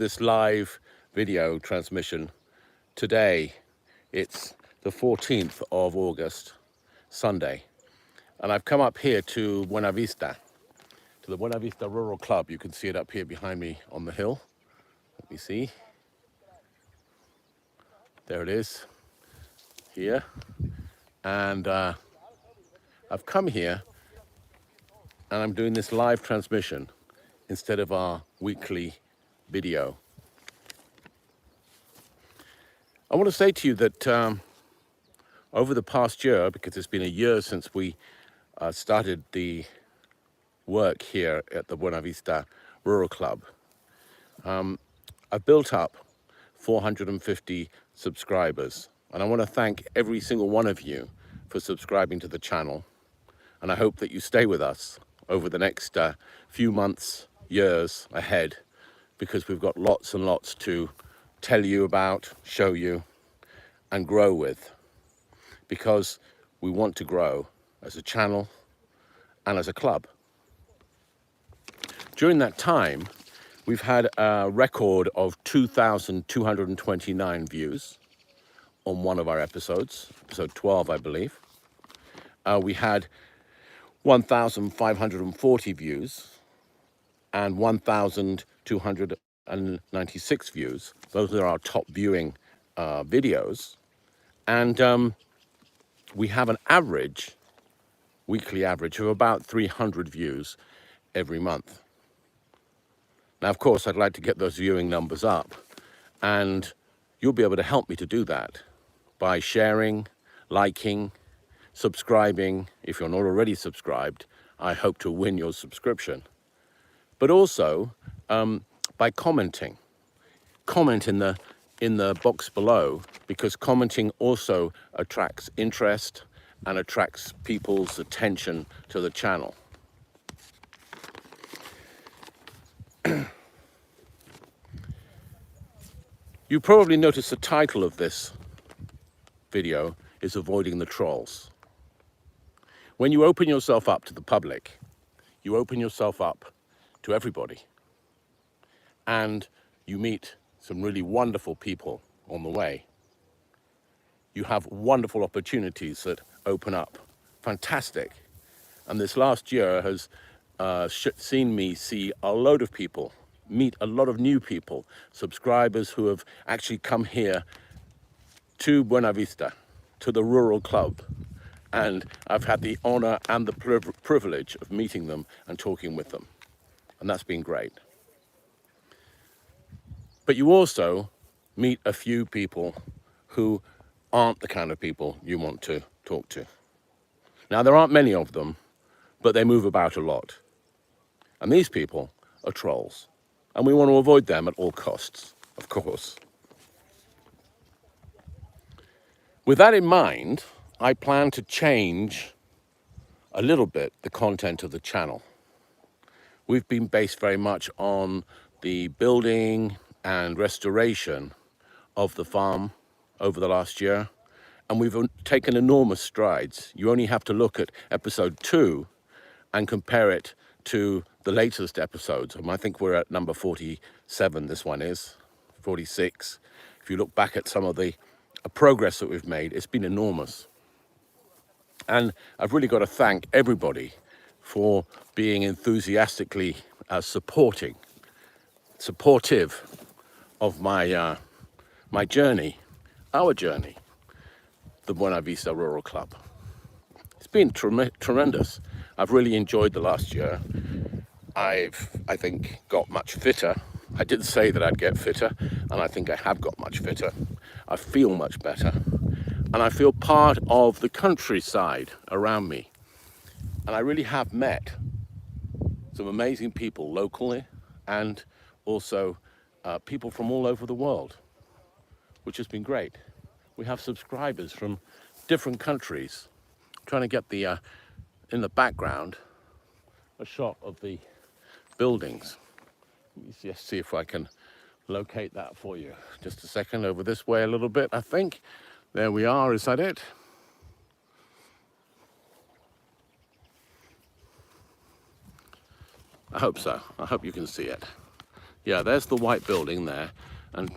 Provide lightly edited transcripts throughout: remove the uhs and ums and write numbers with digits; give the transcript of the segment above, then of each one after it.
this live video transmission today. It's the 14th of August, Sunday, and I've come up here to Buenavista, to the Buenavista Rural Club. You can see it up here behind me on the hill. Let me see. There it is, here. And I've come here and I'm doing this live transmission instead of our weekly video. I want to say to you that over the past year, because it's been a year since we started the work here at the Buenavista Rural Club, I've built up 450 subscribers, and I want to thank every single one of you for subscribing to the channel, and I hope that you stay with us over the next few months, years ahead, because we've got lots and lots to tell you about, show you, and grow with, because we want to grow as a channel and as a club. During that time, we've had a record of 2,229 views on one of our episodes, episode 12, I believe. We had 1,540 views and 1,296 views. Those are our top viewing videos. And we have an average, weekly average, of about 300 views every month. Now, of course, I'd like to get those viewing numbers up, and you'll be able to help me to do that by sharing, liking, subscribing. If you're not already subscribed, I hope to win your subscription. But also by commenting. Comment in the box below, because commenting also attracts interest and attracts people's attention to the channel. You probably noticed the title of this video is Avoiding the Trolls. When you open yourself up to the public, you open yourself up to everybody, and you meet some really wonderful people on the way. You have wonderful opportunities that open up. Fantastic. And this last year has seen me see a load of people, meet a lot of new people, subscribers who have actually come here to Buenavista, to the Rural Club. And I've had the honor and the privilege of meeting them and talking with them. And that's been great. But you also meet a few people who aren't the kind of people you want to talk to. Now, there aren't many of them, but they move about a lot. And these people are trolls. And we want to avoid them at all costs, of course. With that in mind, I plan to change a little bit the content of the channel. We've been based very much on the building and restoration of the farm over the last year, and we've taken enormous strides. You only have to look at episode 2 and compare it to the latest episodes. I think we're at number 47, this one is 46. If you look back at some of the progress that we've made, it's been enormous. And I've really got to thank everybody for being enthusiastically supportive of my my journey, our journey, the Buenavista Rural Club. It's been tremendous. I've really enjoyed the last year. I think, got much fitter. I did say that I'd get fitter, and I think I have got much fitter. I feel much better, and I feel part of the countryside around me. And I really have met some amazing people locally, and also people from all over the world, which has been great. We have subscribers from different countries. I'm trying to get the in the background a shot of the buildings. Let me just see if I can locate that for you. Just a second, over this way a little bit, I think. There we are, is that it? I hope so. I hope you can see it. Yeah, there's the white building there, and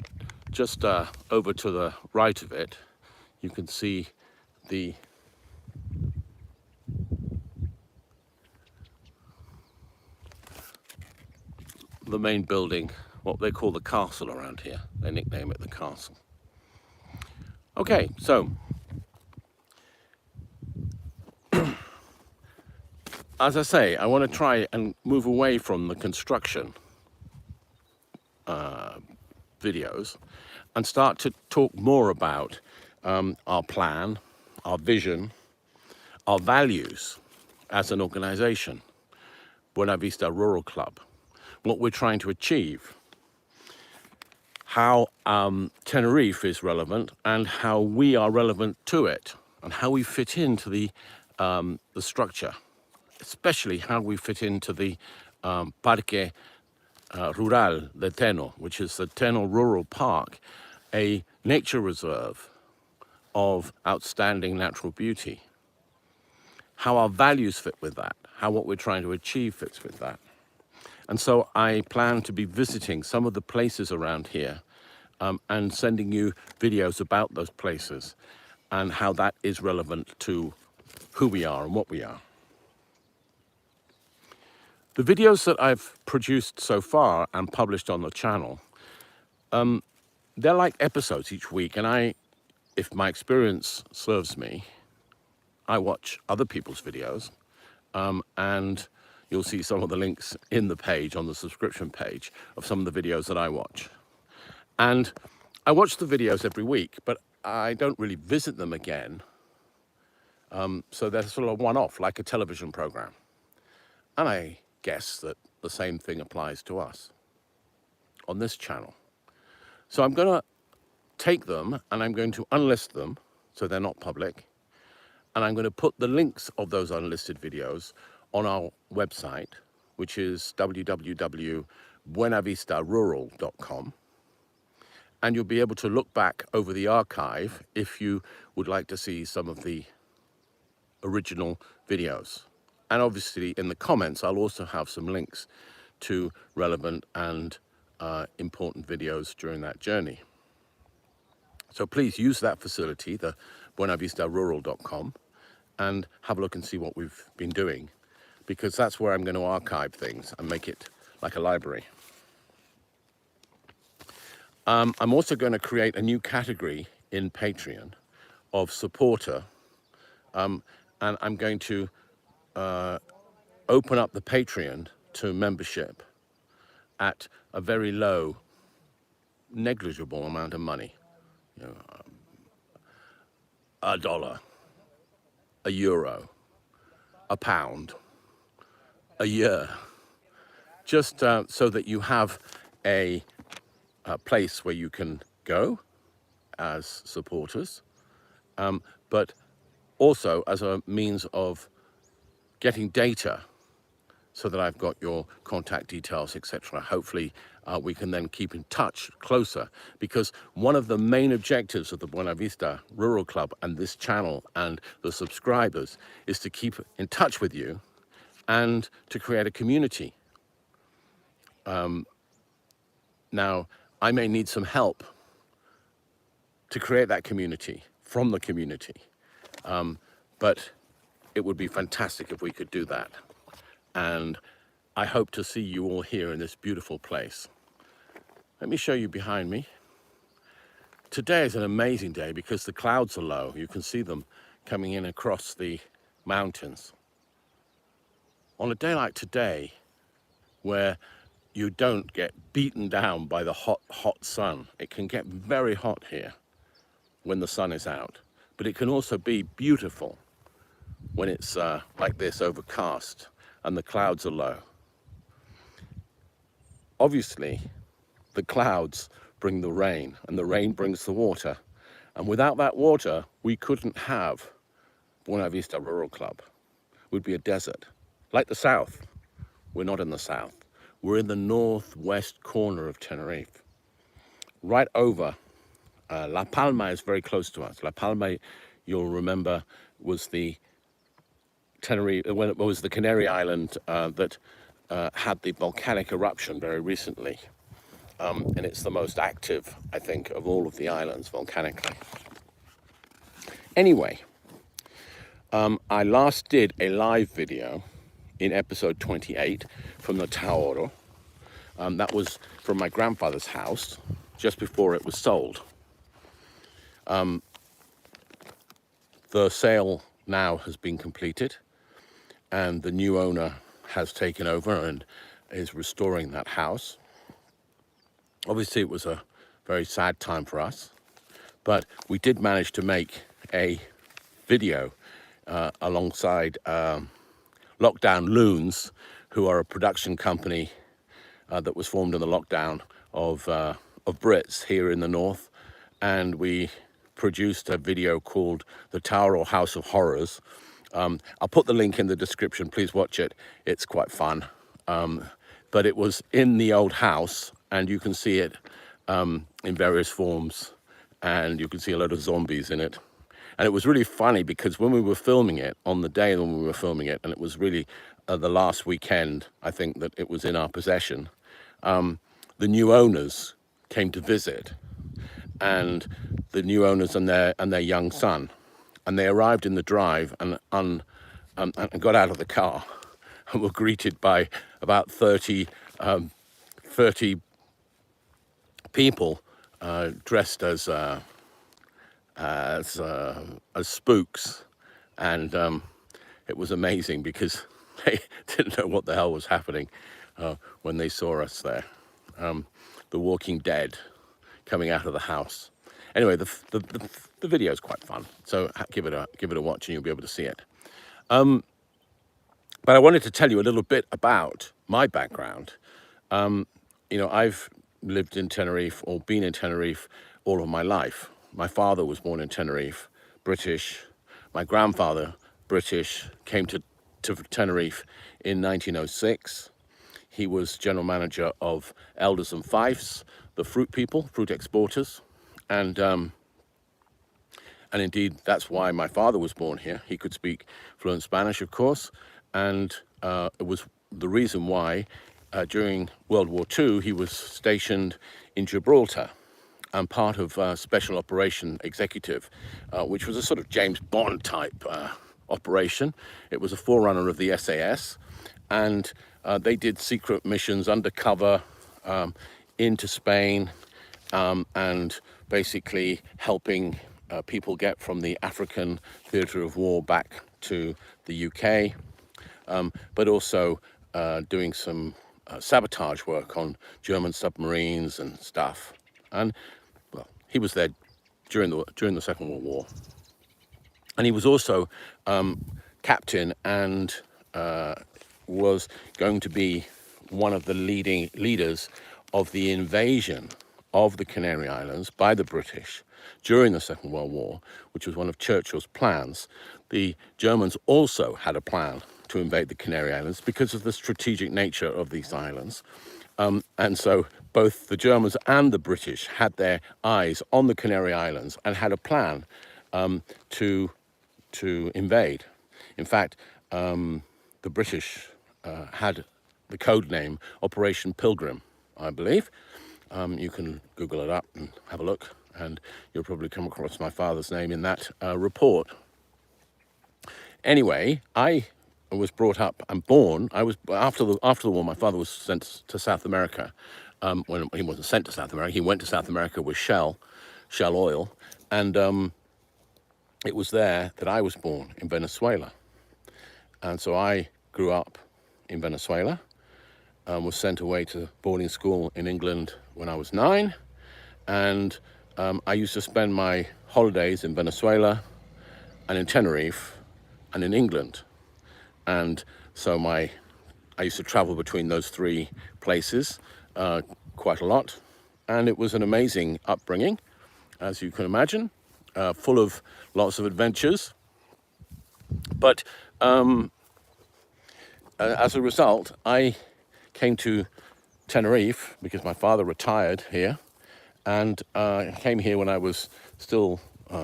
just over to the right of it, you can see the main building, what they call the castle around here. They nickname it the castle. Okay, so as I say, I want to try and move away from the construction videos and start to talk more about our plan, our vision, our values as an organization, Buenavista Rural Club, what we're trying to achieve, how Tenerife is relevant and how we are relevant to it, and how we fit into the structure, especially how we fit into the Parque Rural de Teno, which is the Teno Rural Park, a nature reserve of outstanding natural beauty. How our values fit with that, how what we're trying to achieve fits with that. And so I plan to be visiting some of the places around here and sending you videos about those places and how that is relevant to who we are and what we are. The videos that I've produced so far and published on the channel, they're like episodes each week, and if my experience serves me, I watch other people's videos, and you'll see some of the links in the page, on the subscription page, of some of the videos that I watch. And I watch the videos every week, but I don't really visit them again. So they're sort of one-off, like a television program. And I guess that the same thing applies to us on this channel. So I'm going to take them and I'm going to unlist them so they're not public. And I'm going to put the links of those unlisted videos on our website, which is www.buenavistarural.com. And you'll be able to look back over the archive if you would like to see some of the original videos. And obviously in the comments, I'll also have some links to relevant and important videos during that journey. So please use that facility, the buenavistarural.com, and have a look and see what we've been doing, because that's where I'm going to archive things and make it like a library. I'm also going to create a new category in Patreon of supporter, and I'm going to open up the Patreon to membership at a very low, negligible amount of money. You know, $1, €1, £1, a year, just so that you have a place where you can go as supporters, but also as a means of getting data so that I've got your contact details, etc. Hopefully we can then keep in touch closer, because one of the main objectives of the Buenavista Rural Club and this channel and the subscribers is to keep in touch with you and to create a community. Now, I may need some help to create that community from the community, but it would be fantastic if we could do that. And I hope to see you all here in this beautiful place. Let me show you behind me. Today is an amazing day because the clouds are low. You can see them coming in across the mountains. On a day like today, where you don't get beaten down by the hot sun, it can get very hot here when the sun is out, but it can also be beautiful when it's like this, overcast, and the clouds are low. Obviously, the clouds bring the rain, and the rain brings the water. And without that water, we couldn't have Buenavista Rural Club. We'd be a desert. Like the south. We're not in the south. We're in the northwest corner of Tenerife. Right over, La Palma is very close to us. La Palma, you'll remember, was the Tenerife, when it was the Canary Island that had the volcanic eruption very recently. and it's the most active, I think, of all of the islands volcanically. Anyway, I last did a live video in episode 28 from the TAORO. That was from my grandfather's house just before it was sold. The sale now has been completed, and the new owner has taken over and is restoring that house. Obviously, it was a very sad time for us, but we did manage to make a video alongside Lockdown Loons, who are a production company that was formed in the lockdown of Brits here in the north, and we produced a video called the TAORO House of Horrors. I'll put the link in the description, please watch it, it's quite fun. But it was in the old house, and you can see it in various forms, and you can see a lot of zombies in it. And it was really funny because when we were filming it, on the day when we were filming it, and it was really the last weekend, I think, that it was in our possession, the new owners came to visit, and the new owners and their young son, and they arrived in the drive and got out of the car and were greeted by about 30 people dressed as spooks, and it was amazing because they didn't know what the hell was happening when they saw us there. The Walking Dead coming out of the house. Anyway, the video is quite fun, so give it a watch and you'll be able to see it. But I wanted to tell you a little bit about my background. You know, I've lived in Tenerife, or been in Tenerife, all of my life. My father was born in Tenerife, British. My grandfather, British, came to Tenerife in 1906. He was general manager of Elders and Fifes, the fruit people, fruit exporters. And indeed, that's why my father was born here. He could speak fluent Spanish, of course. And it was the reason why during World War II, he was stationed in Gibraltar and part of Special Operation Executive, which was a sort of James Bond type operation. It was a forerunner of the SAS, and they did secret missions undercover into Spain, and basically helping people get from the African theatre of war back to the UK, but also doing some sabotage work on German submarines and stuff. And well, he was there during the Second World War, and he was also captain and was going to be one of the leading leaders of the invasion of the Canary Islands by the British during the Second World War, which was one of Churchill's plans. The Germans also had a plan to invade the Canary Islands because of the strategic nature of these islands. And so both the Germans and the British had their eyes on the Canary Islands and had a plan to invade. In fact, the British had the code name Operation Pilgrim, I believe. You can Google it up and have a look, and you'll probably come across my father's name in that report. Anyway, I was brought up and born. I was after the war. My father was sent to South America. When he wasn't sent to South America, he went to South America with Shell Oil, and it was there that I was born, in Venezuela. And so I grew up in Venezuela, was sent away to boarding school in England when I was 9, and I used to spend my holidays in Venezuela and in Tenerife and in England. And so I used to travel between those three places quite a lot, and it was an amazing upbringing, as you can imagine, full of lots of adventures. But as a result, I came to Tenerife because my father retired here, and came here when I was still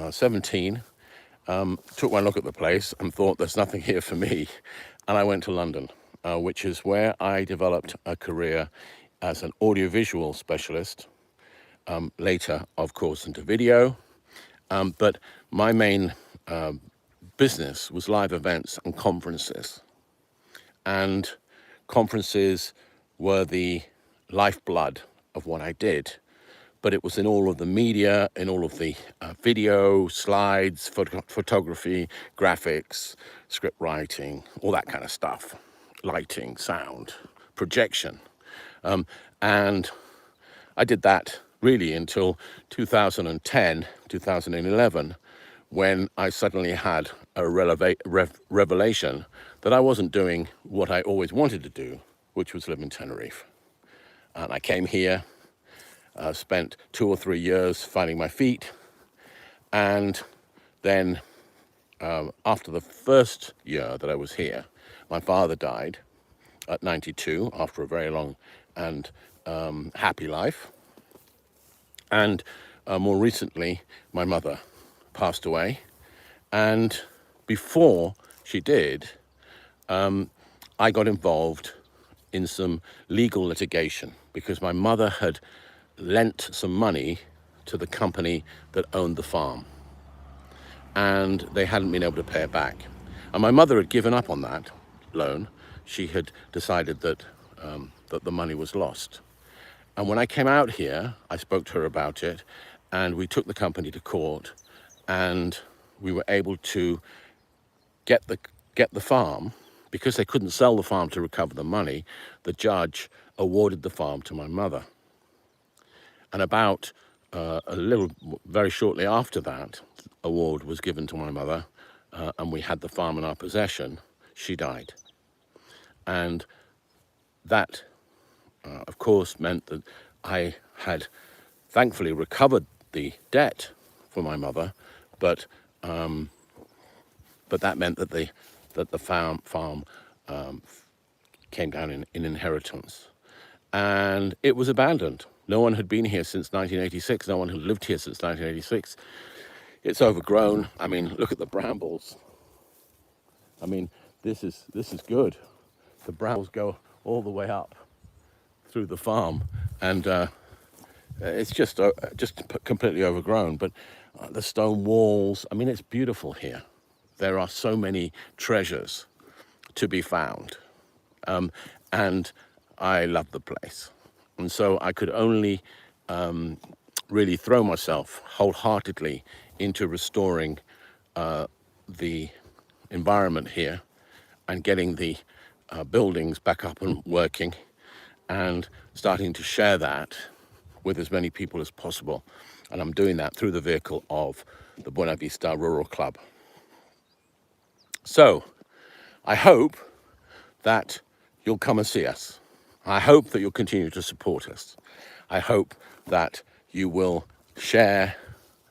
17. Took one look at the place and thought there's nothing here for me, and I went to London, which is where I developed a career as an audiovisual specialist, later, of course, into video. But my main business was live events and conferences. And conferences were the lifeblood of what I did. But it was in all of the media, in all of the video, slides, photography, graphics, script writing, all that kind of stuff, lighting, sound, projection. And I did that really until 2010, 2011, when I suddenly had a revelation that I wasn't doing what I always wanted to do, which was live in Tenerife. And I came here, spent 2 or 3 years finding my feet, and then after the first year that I was here, my father died at 92 after a very long and happy life. And more recently, my mother passed away. And before she did, I got involved in some legal litigation because my mother had lent some money to the company that owned the farm, and they hadn't been able to pay it back. And my mother had given up on that loan. She had decided that that the money was lost. And when I came out here, I spoke to her about it, and we took the company to court, and we were able to get the farm. Because they couldn't sell the farm to recover the money, the judge awarded the farm to my mother. And about very shortly after that award was given to my mother, and we had the farm in our possession, she died. And that, of course, meant that I had thankfully recovered the debt for my mother, but that meant that the farm came down in inheritance, and it was abandoned. No one had been here since 1986. No one had lived here since 1986. It's overgrown. I mean, look at the brambles. I mean, this is good. The brambles go all the way up through the farm, and it's just completely overgrown. But the stone walls. I mean, it's beautiful here. There are so many treasures to be found, and I love the place. And so I could only really throw myself wholeheartedly into restoring the environment here and getting the buildings back up and working, and starting to share that with as many people as possible. And I'm doing that through the vehicle of the Buenavista Rural Club. So I hope that you'll come and see us. I hope that you'll continue to support us. I hope that you will share,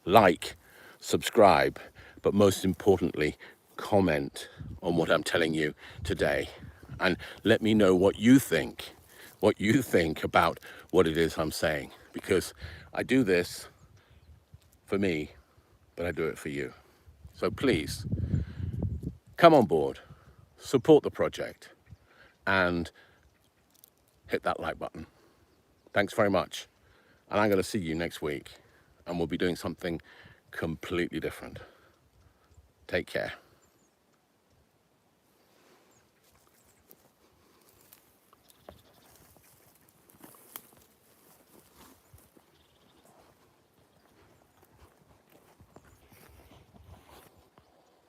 like, subscribe, but most importantly, comment on what I'm telling you today. And let me know what you think about what it is I'm saying. Because I do this for me, but I do it for you. So please, come on board, support the project, and hit that like button. Thanks very much. And I'm going to see you next week, and we'll be doing something completely different. Take care.